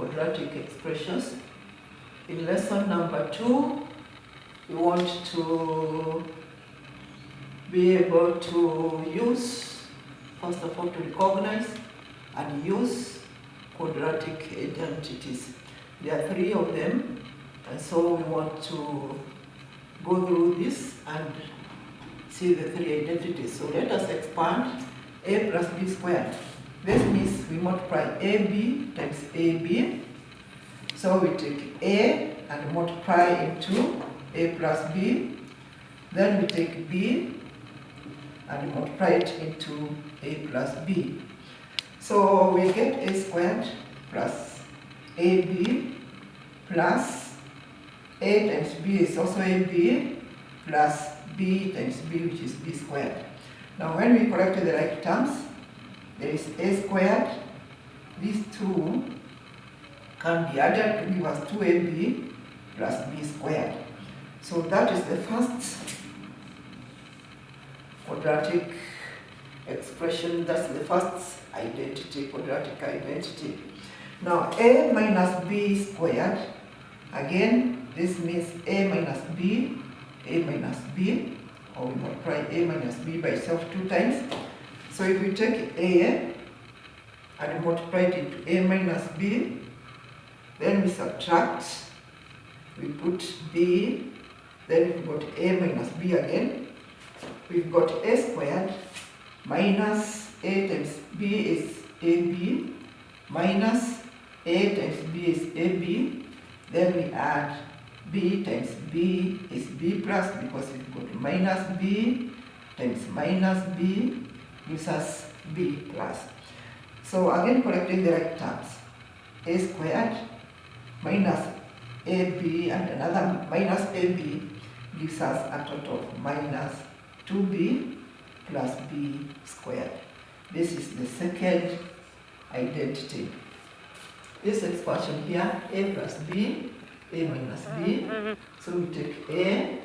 quadratic expressions. In lesson number 2, we want to be able to use, first of all, to recognize and use quadratic identities. There are 3 of them, and so we want to go through this and see the 3 identities. So let us expand a plus b squared. This means we multiply ab times ab. So we take a and multiply into a plus b. Then we take b and multiply it into a plus b. So we get a squared plus ab plus a times b is also ab plus b times b, which is b squared. Now when we correct the right terms, there is a squared. These 2 can be added to give us 2ab plus b squared. So that is the first quadratic expression, that's the first identity, quadratic identity. Now a minus b squared, again this means a minus b, or we multiply a minus b by itself 2 times. So if we take a and multiply it into a minus b, then we subtract, we put b, then we've got a minus b again. We've got a squared minus a times b is ab, minus a times b is ab, then we add b times b is b plus, because we've got minus b times minus b gives us b plus. So again correcting the right terms, a squared minus ab and another minus ab gives us a total of minus 2b plus b squared. This is the second identity. This expression here, a plus b, a minus b. So we take a,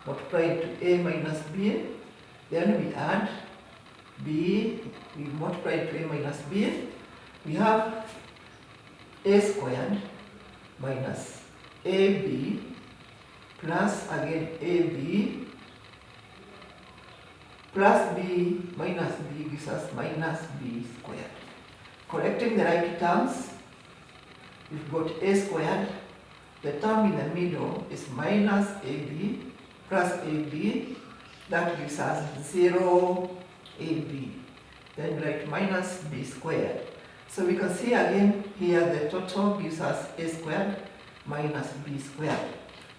multiply it to a minus b, then we add b, we multiply it to a minus b. We have a squared minus ab plus again ab plus b minus b gives us minus b squared. Correcting the right terms, we've got a squared. The term in the middle is minus ab plus ab. That gives us 0 ab. Then write minus b squared. So we can see again here the total gives us a squared minus b squared.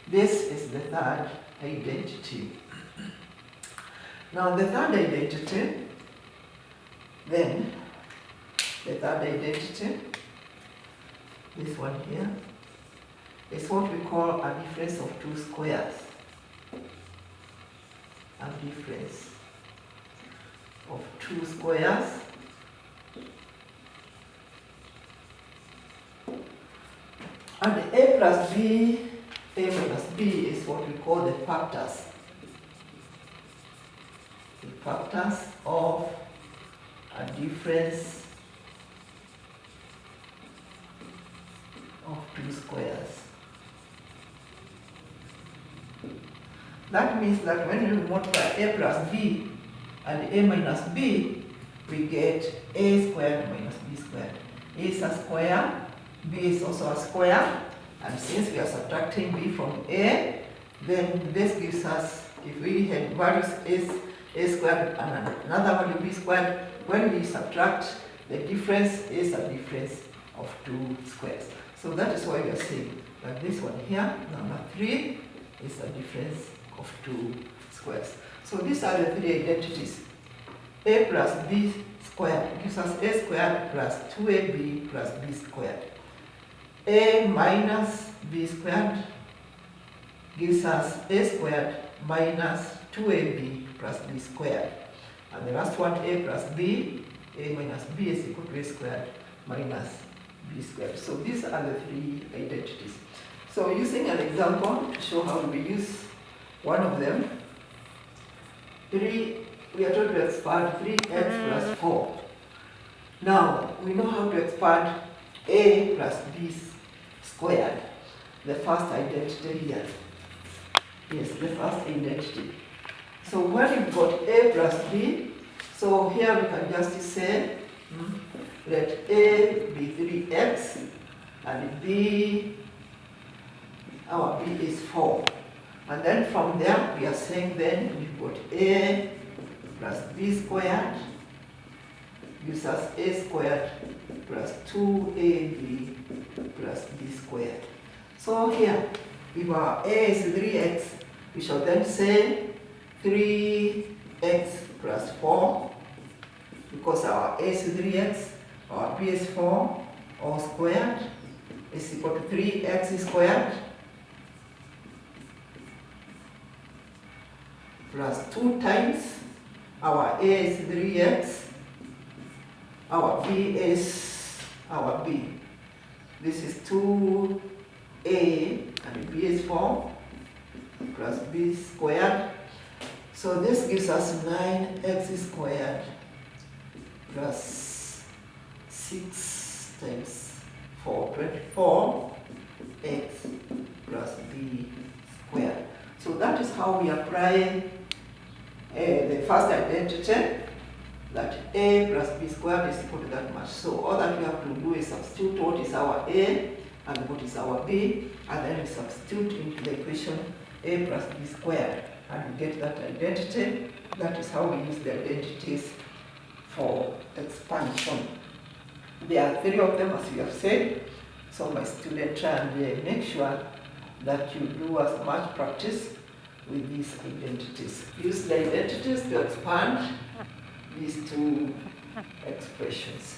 This is the third identity. Now the third identity, this one here, is what we call a difference of 2 squares. A difference of 2 squares. And a plus b, a minus b is what we call the factors. The factors of a difference of 2 squares. That means that when we multiply a plus b and a minus b, we get a squared minus b squared. A is a square, b is also a square, and since we are subtracting b from a, then this gives us, if we had values is a squared and another value b squared, when we subtract, the difference is a difference of 2 squares. So that is why we are saying that this one here, number 3, is a difference of 2 squares. So these are the 3 identities. A plus b squared gives us a squared plus 2ab plus b squared. A minus b squared gives us a squared minus 2ab plus b squared. And the last one, a plus b, a minus b is equal to a squared minus b squared. So these are the 3 identities. So using an example to show how we use one of them, we are told to expand 3x plus 4. Now, we know how to expand a plus b squared. The first identity here. Yes, the first identity. So when you've got a plus b, so here we can just say, let a be 3x and b, our b is 4. And then from there we are saying then we've got a plus b squared gives us a squared plus 2ab plus b squared. So here, if our a is 3x, we shall then say 3x plus 4, because our a is 3x, our b is 4, all squared is equal to 3x squared plus 2 times our a is 3x, our b is our b. This is 2a and b is 4 plus b squared. So this gives us 9x squared plus 6 times 4, 24x plus b squared. So that is how we apply the first identity, that a plus b squared is equal to that much. So all that we have to do is substitute what is our a and what is our b, and then we substitute into the equation a plus b squared, and we get that identity. That is how we use the identities for expansion. There are 3 of them, as we have said. So my student, try and make sure that you do as much practice with these identities. Use the identities to expand these 2 expressions.